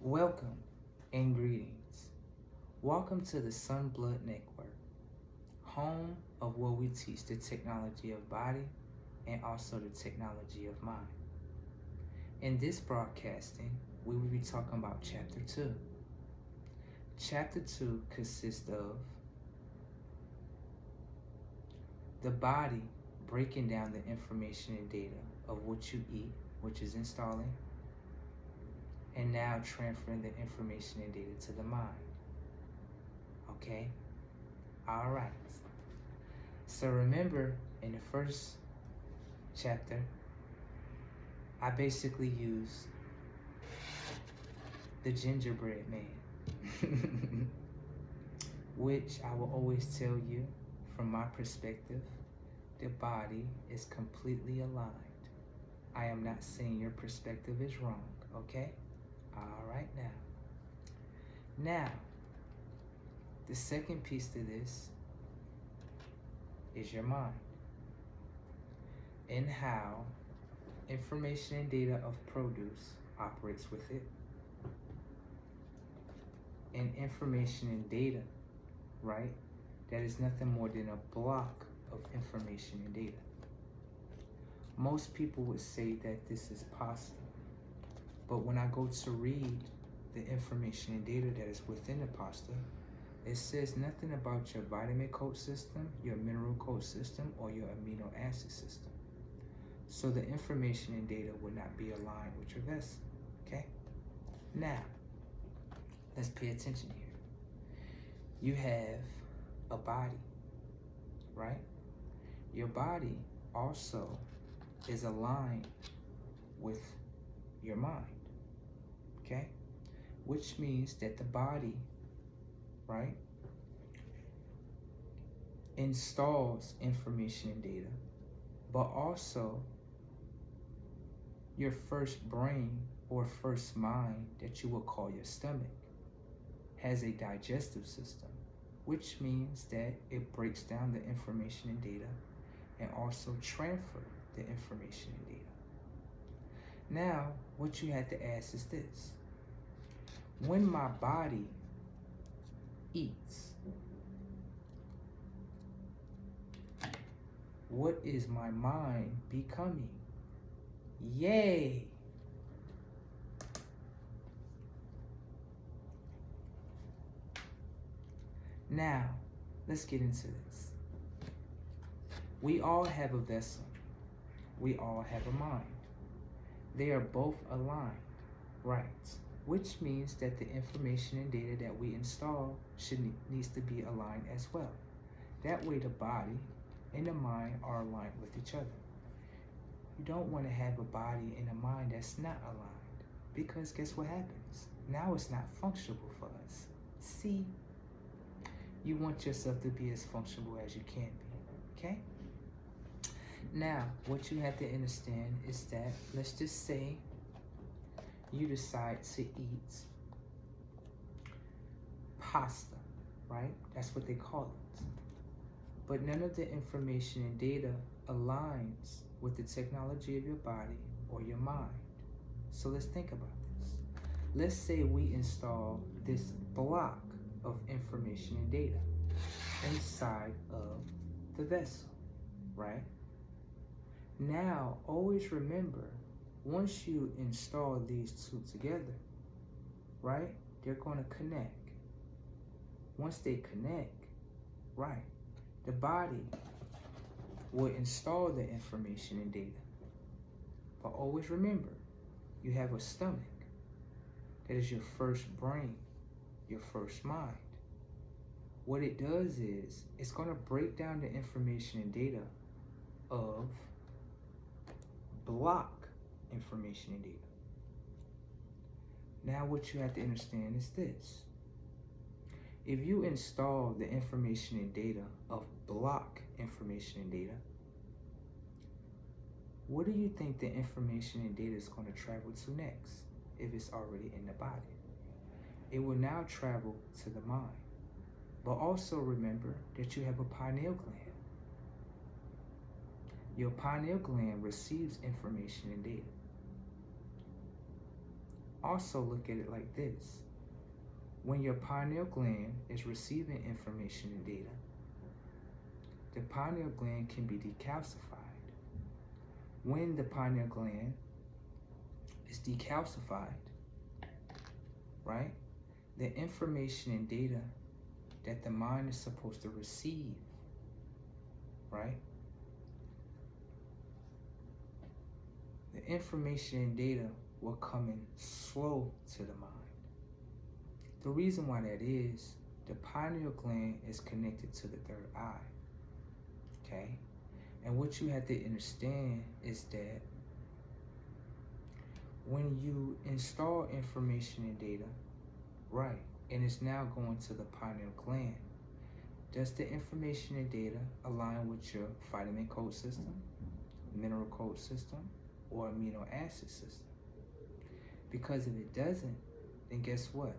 Welcome and greetings. Welcome to the Sunblood Network, home of where we teach the technology of body and also the technology of mind. In this broadcasting, we will be talking about Chapter 2. Chapter 2 consists of the body breaking down the information and data of what you eat, which is installing, and now transferring the information and data to the mind. Okay? All right. So remember, in the first chapter, I basically used the gingerbread man, which I will always tell you, from my perspective, the body is completely aligned. I am not saying your perspective is wrong, okay? All right now, the second piece to this is your mind and how information and data of produce operates with it. And information and data, right? That is nothing more than a block of information and data. Most people would say that this is pasta, but when I go to read the information and data that is within the pasta, it says nothing about your vitamin code system, your mineral code system, or your amino acid system. So the information and data would not be aligned with your vessel, okay? Now, let's pay attention here. You have a body, right? Your body also is aligned with your mind, okay? Which means that the body, right, installs information and data, but also your first brain or first mind that you will call your stomach has a digestive system, which means that it breaks down the information and data and also transfer the information and data. Now, what you have to ask is this. When my body eats, what is my mind becoming? Yay! Now, let's get into this. We all have a vessel. We all have a mind. They are both aligned, right? Which means that the information and data that we install needs to be aligned as well. That way the body and the mind are aligned with each other. You don't want to have a body and a mind that's not aligned, because guess what happens? Now it's not functional for us. See, you want yourself to be as functional as you can be, okay? Now, what you have to understand is that, let's just say you decide to eat pasta, right? That's what they call it. But none of the information and data aligns with the technology of your body or your mind. So let's think about this. Let's say we install this block of information and data inside of the vessel, right? Now, always remember, once you install these two together, right, they're going to connect. Once they connect, right, the body will install the information and data. But always remember, you have a stomach. That is your first brain, your first mind. What it does is, it's going to break down the information and data of block information and data. Now what you have to understand is this. If you install the information and data of block information and data, what do you think the information and data is going to travel to next if it's already in the body? It will now travel to the mind. But also remember that you have a pineal gland. Your pineal gland receives information and data. Also look at it like this. When your pineal gland is receiving information and data, the pineal gland can be decalcified. When the pineal gland is decalcified, right, the information and data that the mind is supposed to receive, right, the information and data will come in slow to the mind. The reason why that is, the pineal gland is connected to the third eye, okay? And what you have to understand is that when you install information and data, right, and it's now going to the pineal gland, does the information and data align with your vitamin code system, mineral code system, or amino acid system? Because if it doesn't, then guess what?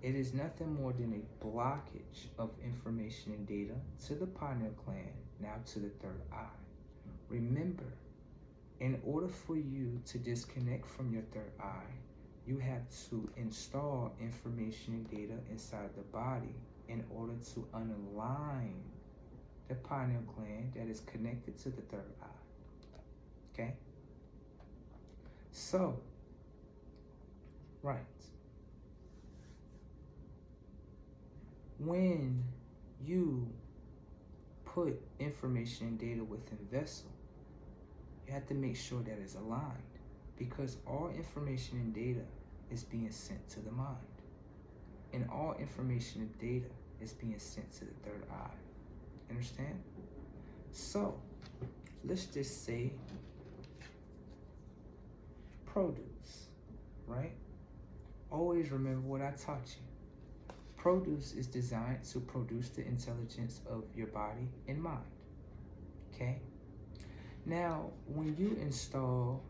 It is nothing more than a blockage of information and data to the pineal gland, now to the third eye. Remember, in order for you to disconnect from your third eye, you have to install information and data inside the body in order to unalign the pineal gland that is connected to the third eye. Okay? So, right. When you put information and data within vessel, you have to make sure that it's aligned, because all information and data is being sent to the mind, and all information and data is being sent to the third eye. Understand? So let's just say produce, right? Always remember what I taught you. Produce is designed to produce the intelligence of your body and mind, okay? Now, when you install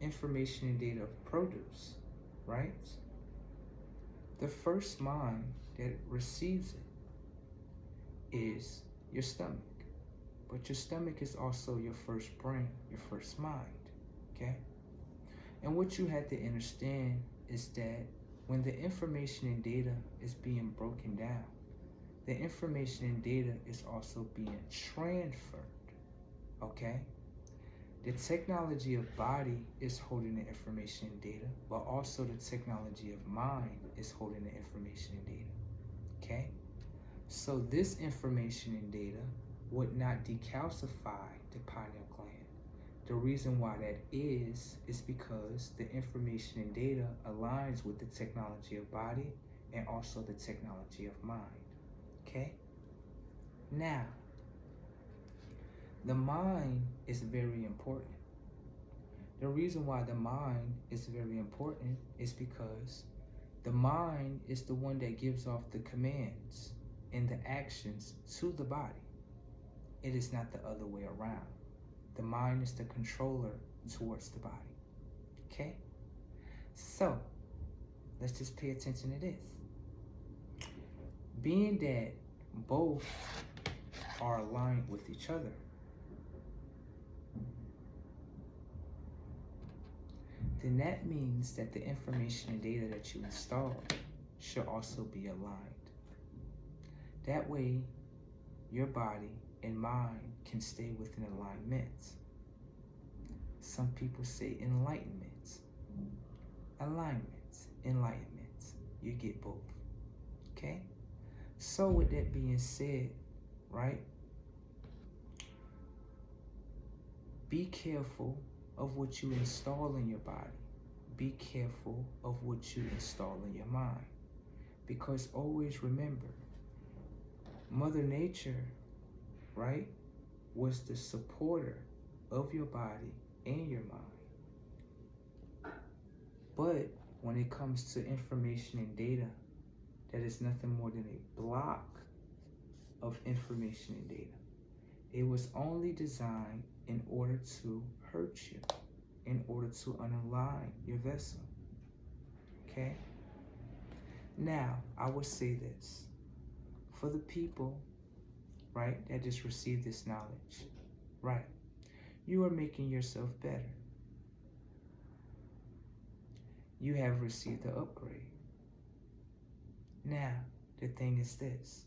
information and data of produce, right, the first mind that receives it is your stomach. But your stomach is also your first brain, your first mind, okay? And what you have to understand is that when the information and data is being broken down, the information and data is also being transferred, okay? The technology of body is holding the information and data, but also the technology of mind is holding the information and data, okay? So this information and data would not decalcify the pineal gland. The reason why that is because the information and data aligns with the technology of body and also the technology of mind, okay? Now, the mind is very important. The reason why the mind is very important is because the mind is the one that gives off the commands and the actions to the body. It is not the other way around. The mind is the controller towards the body, okay? So, let's just pay attention to this. Being that both are aligned with each other, then that means that the information and data that you install should also be aligned. That way, your body and mind can stay within alignment. Some people say enlightenment, alignment, enlightenment. You get both, okay? So with that being said, right, be careful of what you install in your body. Be careful of what you install in your mind. Because always remember, Mother Nature, right, was the supporter of your body and your mind. But when it comes to information and data, that is nothing more than a block of information and data. It was only designed in order to hurt you, in order to unalign your vessel, okay? Now, I would say this. For the people, right, that just received this knowledge, right, you are making yourself better. you have received the upgrade. Now, the thing is this.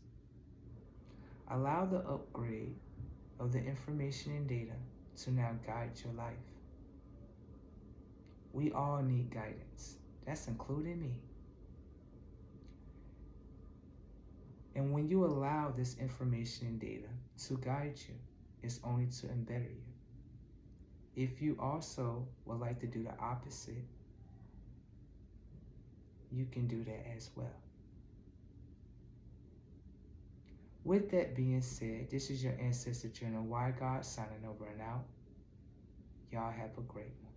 Allow the upgrade of the information and data to now guide your life. We all need guidance. That's including me. And when you allow this information and data to guide you, it's only to embetter you. If you also would like to do the opposite, you can do that as well. With that being said, this is your Ancestor Journal, Why God, signing over and out. Y'all have a great one.